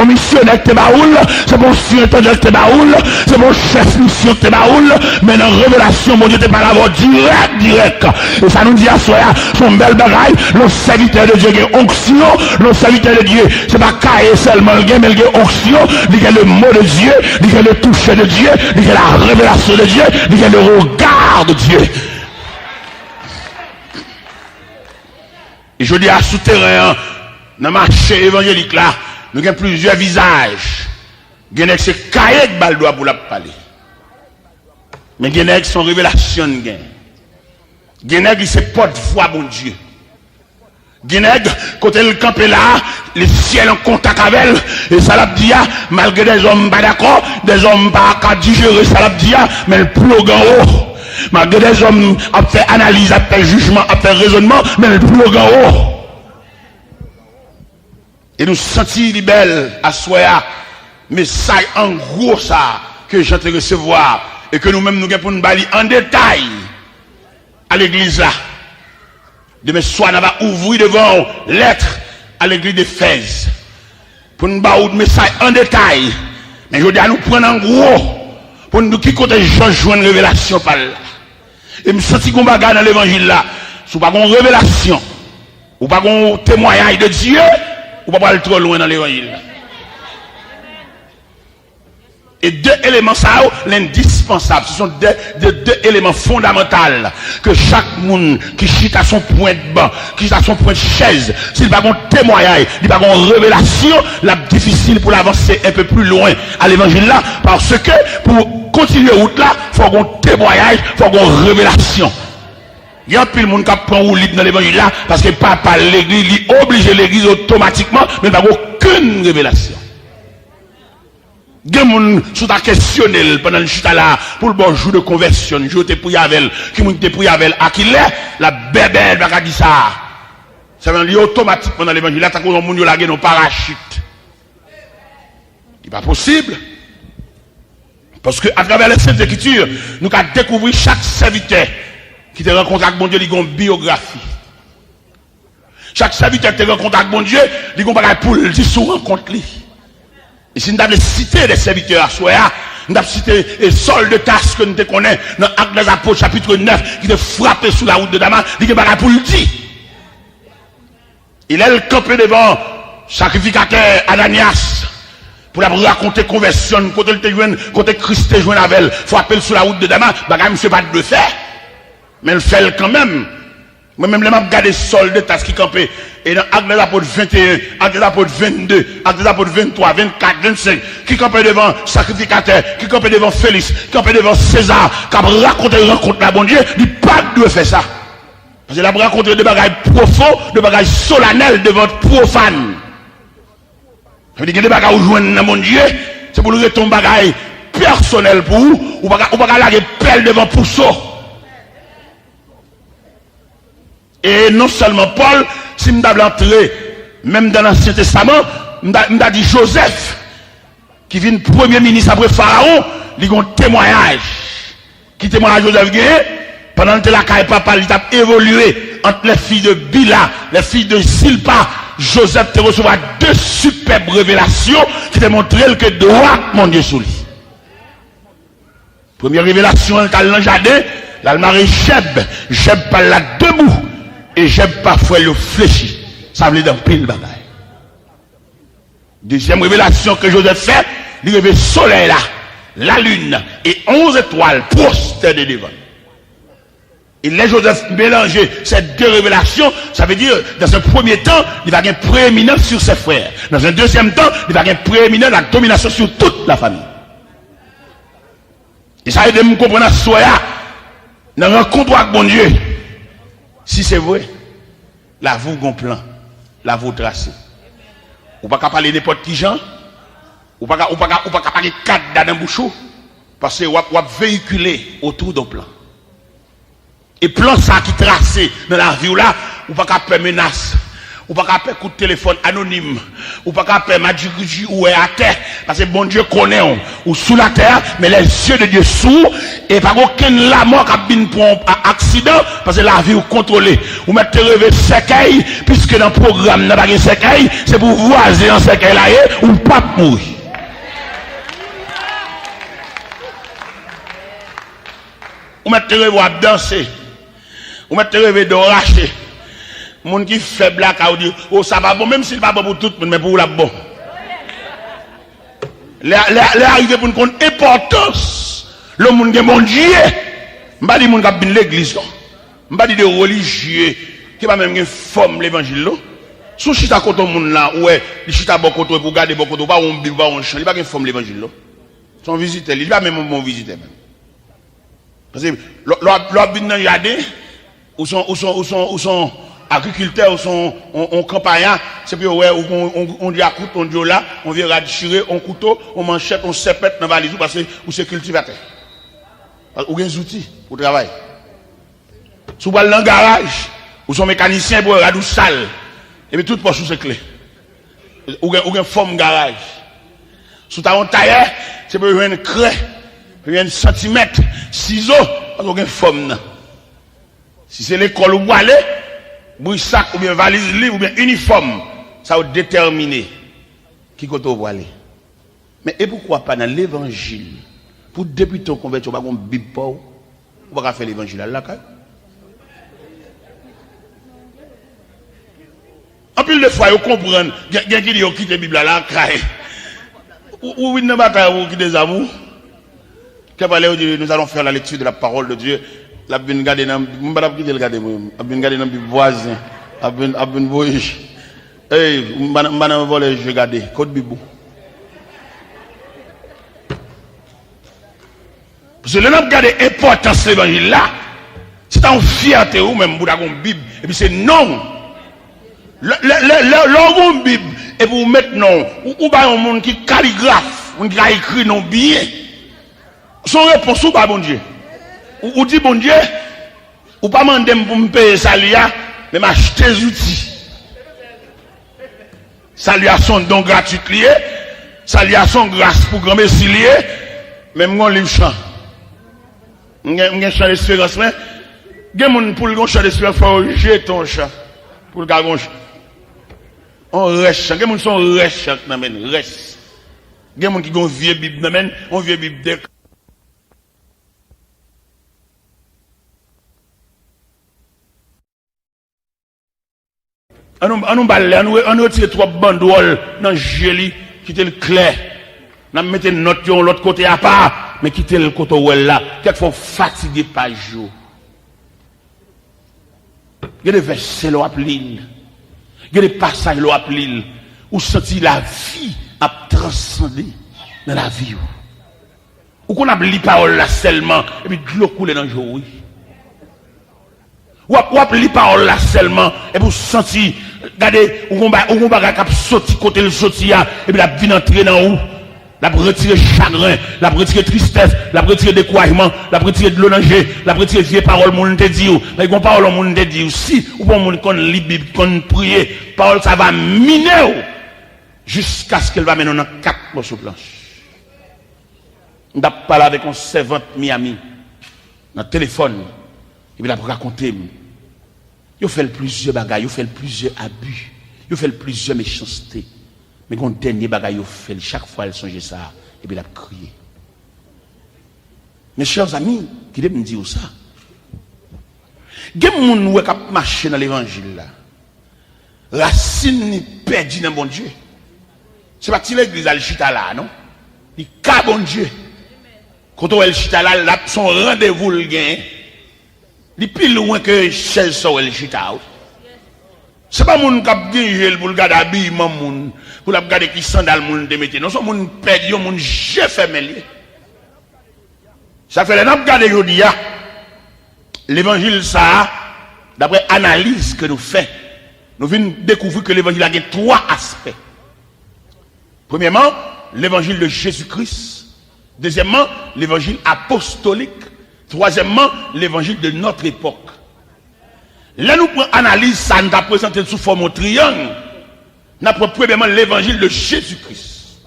bon missionnaire te baoul, c'est bon surintendant te baoul, c'est bon chef mission te baoul, mais dans révélation, mon Dieu te parle avant direct. Et ça nous dit à soi, son bel bagaille, le serviteur de Dieu qui est onction, le serviteur de Dieu, c'est pas cahier seulement le mais il y a onction, il y a le mot de Dieu, il y a le toucher de Dieu, il y a la révélation de Dieu, il y a le regard de Dieu. Et je dis à souterrain, dans le marché évangélique là, nous avons plusieurs visages. Il y a c'est cahier de baldois pour la parler. Mais il y a son révélation. Il y a c'est porte-voix, mon Dieu. Il y a côté le camp est là, le ciel en contact avec elle, et ça l'a dit, malgré des hommes pas d'accord, des hommes pas qu'à digérer, ça l'a dit, mais le plus haut haut. Malgré des hommes à faire analyse, à faire jugement, à faire raisonnement, mais le plus haut. Et nous sentis les belles à soi, mais ça en gros ça que j'ai recevoir et que nous-mêmes nous avons pour nous balayer en détail à l'église là. Demain soir, nous allons ouvrir devant lettre à l'église d'Éphèse pour nous balayer le message en détail. Mais je dis à nous prendre en gros pour nous qui côté joindre une révélation par là. Et me sentis qu'on bagarre dans l'évangile là, si pas une révélation, ou pas un témoignage de Dieu, ou pas aller trop loin dans l'évangile. Et deux éléments, ça, l'indispensable, ce sont deux éléments fondamentaux que chaque monde qui chute à son point de banc, qui chute à son point de chaise, s'il n'a pas un témoignage, il n'a pas une révélation, la difficile pour l'avancer un peu plus loin à l'évangile là, parce que pour continuer route là, il faut un témoignage, il faut une révélation. Il y a plus de monde qui prend ou libre dans l'évangile là, parce que papa l'église, il oblige l'église automatiquement, mais il n'a aucune révélation. Il y a des gens qui sont questionnés pendant le chute là, pour le bon jour de conversion, je te prie avec qui m'a pris avec à qui l'est, la bébé va dire ça. Ça veut dire automatiquement dans l'évangile, là, t'as qu'on a moun yo lagé nos parachutes. Il n'est pas possible. Parce que à travers les Saintes Écritures, nous avons découvert chaque serviteur qui te rencontre avec mon Dieu, il a une biographie. Chaque serviteur qui te rencontre avec mon Dieu, il a une bagaille pour le sous rencontre lui. Et si nous avons cité des serviteurs à soi, nous avons cité les sols de tasse que nous te connaissons dans l'Acte des Apôtres, chapitre 9, qui te frappé sous la route de Damas, il y a des pour le dire. Il est le campé devant sacrificateur Ananias pour la raconter conversion, côté Christ te joint avec elle, frappé sous la route de Damas, bagage monsieur pas de faire, mais il fait quand même. Moi-même, je vais regarder le sol de tasse qui campait. Et dans Acte des Apôtres 21, Acte des Apôtres 22, Acte des Apôtres 23, 24, 25, qui campait devant sacrificateur, qui campait devant Félix, qui campait devant César, qui a raconté une rencontre la bon Dieu, il pas de faire ça. Parce qu'il a raconté des bagages profonds, des bagages solennels devant profane. Ça veut dire que des bagages où joignent dans mon Dieu, c'est pour le retomber bagages personnel pour vous, ou pas la pelle devant Pousseau. Et non seulement Paul, si je m'avais entré, même dans l'Ancien Testament, je dit Joseph, qui vient premier ministre après Pharaon, il a un témoignage. Qui témoigne Joseph Gué, pendant que la caille papa, il a évolué entre les filles de Bila, les filles de Zilpa. Joseph te recevra deux superbes révélations qui te montrent que droit, mon Dieu, sous lui. Première révélation, elle a l'enjardé, l'almaré Jeb par là debout. Et j'aime parfois le fléchi. Ça veut dire dans pile bagaille. Deuxième révélation que Joseph fait, il révèle le soleil là, la lune et 11 étoiles prostées devant. Et là, Joseph mélanger ces deux révélations, ça veut dire, dans un premier temps, il va avoir une prééminence sur ses frères. Dans un deuxième temps, il va avoir une prééminence, la domination sur toute la famille. Et ça aide à me comprendre à soi, dans le rencontre avec mon Dieu. Si c'est vrai, la vous gon plan, la vous tracé. Ou pas parler n'importe qui gens, ou pas parler quatre dans bouchou, parce que vous véhiculer autour d'un plan. Et plan ça qui tracé dans la vie là, ou pas faire menace, ou pas qu'à faire coup de téléphone anonyme, ou pas qu'à faire Madjiguji ou à terre, parce que bon Dieu connaît ou sous la terre, mais les yeux de Dieu sous, et pas aucun la mort qui a bien pour un accident, parce que la vie ou contrôlée. Ou mettre rêver séquelles, puisque dans le programme n'a pas de séquelles, c'est pour voiser en séquelles là, ou pas mourir. Ou mettre rêver à danser, ou mettre rêver de racher. Moun qui faible là, qui dit, oh ça va bon, même si c'est pas bon pour tout le monde, mais pour la bon. Les arrivés pour nous connaître l'importance, le monde de mon Dieu. Je ne dis pas moun qui bin l'église, je ne dis pas de religieux, qui va même forme l'évangile. Si chita côté moun là, ouais, les chita bon côté pour garder bon côté, pas on bible, pas on chant, il pas une forme l'évangile. Son visiteur, il pas même mon visiteur même. Parce que l'autre bin nan yade, ou son agriculteurs sont en campagne, c'est puis ouais, on dit à couteau, on dit là, on vient radicher, on couteau, on manchette, on sépète dans la valise parce que vous c'est cultivateur. Ou des outils pour travailler. Si vous allez dans le garage, ou son mécanicien pour radou sale, et puis tout poche c'est clé. Ou une forme garage. Si vous avez un tailleur, c'est pour une craie, un centimètre, ciseaux, parce qu'il y a une forme. Si c'est l'école où vous allez, sac ou bien valise libre ou bien uniforme, ça va déterminer qui côté vous aller. Mais et pourquoi pas dans l'évangile, pour débuter en conversion, on va Bible pour on va faire l'évangile là. En plus de fois, vous comprenez, il y a qui dit quitte la Bible là, ou une bataille qui des amours. Nous allons faire la lecture de la parole de Dieu. La bin gade nan m'pa qui le gade moi bin gade nan bi voisin bin voyage m'pa nan voler je gade code bibou parce que le n'a gade importance l'évangile là c'est en fierté ou même pour avoir une bible et puis c'est non le bible et pour mettre non ou pas un monde qui calligraphe on qui a écrit non bien son réponse ou pas bon Dieu. Ou dit bon Dieu, ou pas demander pour me payer salia, mais m'acheter des outils. Saluation don gratuit lié, saluation grâce pour grand messie lié, même mon livre chant. M'gen chant d'espérance mais gen moun pour le chant d'espérance faut jeter ton chat pour le gagon. On reste, gen moun son reste nan men, reste. Gen moun qui gon vieux bible nan men, on vieux bible de on retire trois banderoles dans le joli, qui était le clair. On mette notre de l'autre côté à part, mais quitter le côté où elle là. Quelquefois fatigué par jour. Il y a des versets l'eau à l'île. Il y a des passages l'eau à l'île. Où senti la vie à transcender dans la vie. Ou qu'on a lu parole là seulement, et puis de l'eau coule dans le jour. Ou ap li parole là seulement et pour sentir regardez ou on va cap sorti côté le sorti et puis la vie entrer dans où la retirer chagrin la retirer tristesse la retirer découragement la retirer de l'onanger la retirer vieille parole monde te dit mais gon parole monde te dit si ou bon monde qu'on lit Bible qu'on prier parole ça va miner jusqu'à ce qu'elle va mener dans 4 morceaux planche. On a parlé avec un servante Miami dans le téléphone et puis il a raconté il fait plusieurs bagailles, il fait plusieurs abus, il fait plusieurs méchancetés. Mais quand dernier bagaille, il fait chaque fois elle songe ça et puis il a crié. Mes chers amis, qui me dire ça? Il y a des gens qui marchent dans l'évangile là. Racine ni perdu dans bon Dieu. C'est pas l'église à l'chita là, non? Il ka bon Dieu. Quand on est l'chita là, son rendez-vous le gain. Il est plus loin que chaise sur le chita. Ce n'est pas mon cap gagné pour regarder habillement moun, pour regarder qui sandal moun de mettre. Non, c'est mon perdu, mon j'ai fermé. Ça fait les regarder aujourd'hui l'évangile ça d'après analyse que nous faisons. Nous venons découvrir que l'évangile a 3 aspects. Premièrement, l'évangile de Jésus-Christ. Deuxièmement, l'évangile apostolique. Troisièmement, l'évangile de notre époque. Là, nous prenons analyse, ça nous a présenté sous forme de triangle. Nous avons premièrement l'évangile de Jésus-Christ.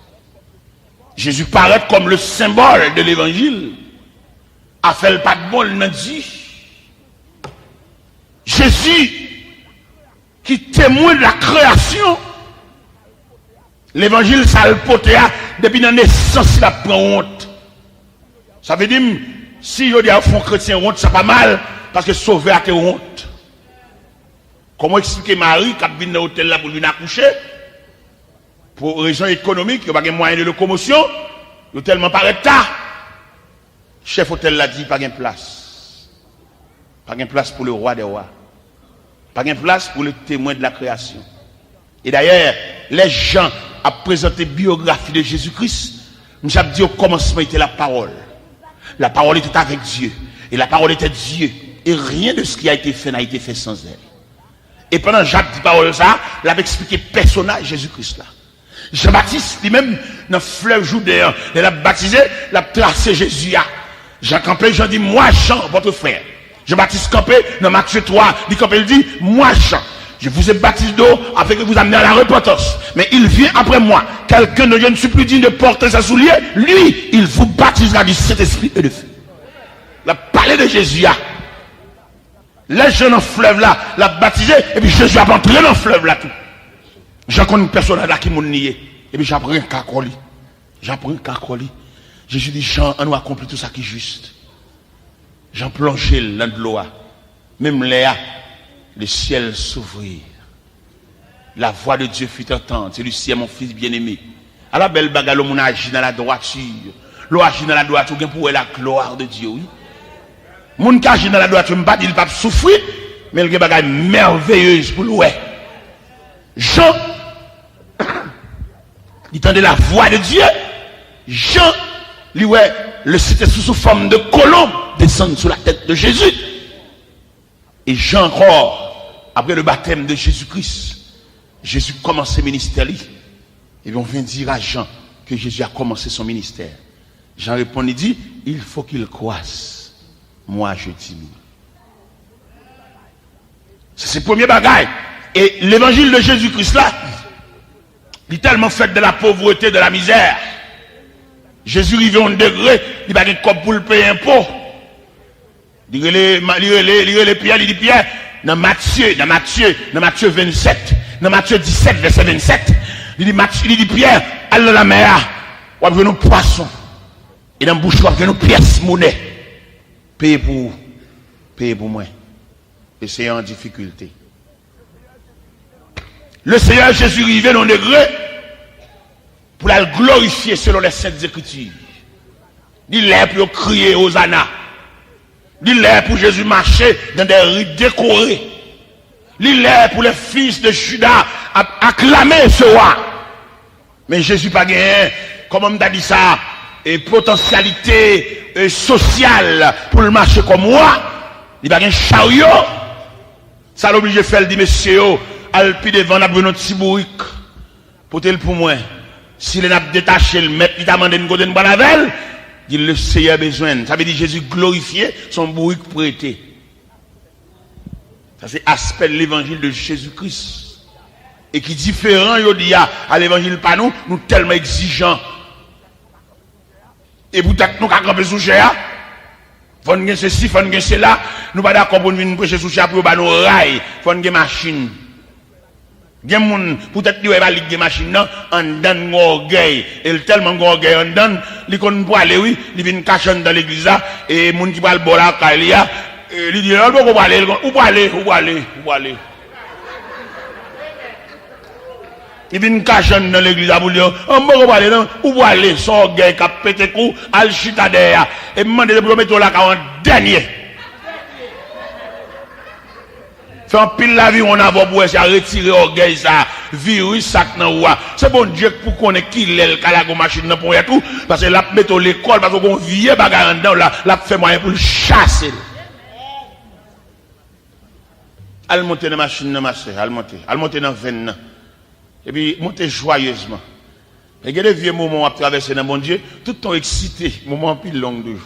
Jésus paraît comme le symbole de l'évangile. A fait le pas de bon, il n'a dit. Jésus, qui témoigne de la création. L'évangile, ça le poté depuis la naissance, il a pris honte. Ça veut dire, si je dis à fond chrétien honte, ça pas mal, parce que sauver a été honte. Comment expliquer Marie qui a venu dans l'hôtel là pour lui accoucher? Pour raison économique, il n'y a pas de moyen de locomotion, il est tellement pas tard. Chef hôtel l'a dit, pas de place. Pas de place pour le roi des rois. Pas de place pour le témoin de la création. Et d'ailleurs, les gens ont présenté la biographie de Jésus-Christ. Nous avons dit au commencement était la parole. La parole était avec Dieu. Et la parole était Dieu. Et rien de ce qui a été fait n'a été fait sans elle. Et pendant Jacques dit parole ça, il a expliqué le personnage Jésus-Christ là. Jean-Baptiste, lui-même, dans le fleuve Judéen, il a baptisé, il a tracé Jésus. Jean campé, Jean dit, moi Jean, votre frère. Jean-Baptiste campé, dans Matthieu 3, il dit, moi Jean, je vous ai baptisé d'eau afin que vous amenez à la repentance. Mais il vient après moi, quelqu'un dont je ne suis plus digne de porter sa soulier, lui, il vous baptisera du Saint-Esprit et de feu. Il a parlé de Jésus. Les gens dans le fleuve là, l'a baptisé, et puis Jésus a entré dans le fleuve là tout. J'en connais une personne là qui m'a nié. Et puis j'apprends un cacoli. J'apprends un cacoli. Jésus dit, Jean, on nous accomplit tout ça qui est juste. J'en plongé dans de l'eau. Même Léa, le ciel s'ouvrit. La voix de Dieu fut entendue. C'est Lucie, mon fils bien-aimé. À la belle bagarre, l'homme agit dans la droiture. L'eau agit dans la droiture, pour la gloire de Dieu, oui. Mon qui agit dans la droiture, je ne pas dire qu'il ne va pas souffrir, mais il y a des bagages merveilleuses pour l'oué. Jean, il entendait la voix de Dieu. Jean, lui, ouais, le cité sous forme de colombe descend sur la tête de Jésus. Et Jean encore, après le baptême de Jésus-Christ, Jésus commence ses ministères. Et on vient dire à Jean que Jésus a commencé son ministère. Jean répond, il dit, il faut qu'il croisse. Moi, je diminue. C'est le premier bagage. Et l'évangile de Jésus-Christ là, il est tellement fait de la pauvreté, de la misère. Jésus arrive à un degré, il n'a pas de corps pour le payer un pot. Il dit Pierre, il dit Pierre, dans Matthieu 27, dans Matthieu 17, verset 27, il dit Pierre, allez dans la mer, on va venir poisson. Et dans la bouche, on va venir pièces monnaie. Payez pour moi. Et c'est en difficulté. Le Seigneur Jésus arrivé dans un degré pour la glorifier selon les saintes écritures. Il est pour crier Hosanna. Il est pour Jésus marcher dans des rues décorées. Il est pour les fils de Judas acclamer ce roi. Mais Jésus pas gagné, comme on t'a dit ça, et potentialité sociale pour le marcher comme moi. Il va gagner chariot. Ça l'oblige de faire, il dit, monsieur, alpi devant la brune petit bourrique. Pour-il pour moi. S'il a détaché le maître, il t'a demandé une côté de banavel, dit le Seigneur a besoin. Ça veut dire Jésus glorifié, son bourrique prêté. Ça c'est aspect de l'évangile de Jésus-Christ. Et qui est différent, il dit à l'évangile pas nous tellement exigeants. Et vous êtes nous qui avons sous cher. Faut nous ceci, faut nous cela. Nous pas d'accord pour nous prêcher sous cher pour nous rail. Faut nous machine. Gen moun peut-être li va ligue machine nan en dan orgueil et tellement orgueil en dan li kon pour aller oui li vinn cacher dans l'église là et moun qui va le bola kalia li dit on peut pas aller ou pas aller il vinn cacher dans l'église là pour dire on peut pas aller non ou pas aller son orgueil qui pété cou al chita derrière et demander de mettre là en dernier. En pile la vie, on a pour essayer de retirer orgueil, ça, virus, ça, c'est bon Dieu pour qu'on ait qui l'el, la machine, pour tout, parce que la met l'école, parce qu'on vient bagarre dedans, la fait moyen pour le chasser. Elle monte dans la machine, elle monte dans 20 ans. Et puis, monte joyeusement. Et il y a des vieux moments à traverser dans mon Dieu, tout le temps excité, moment plus long de jour.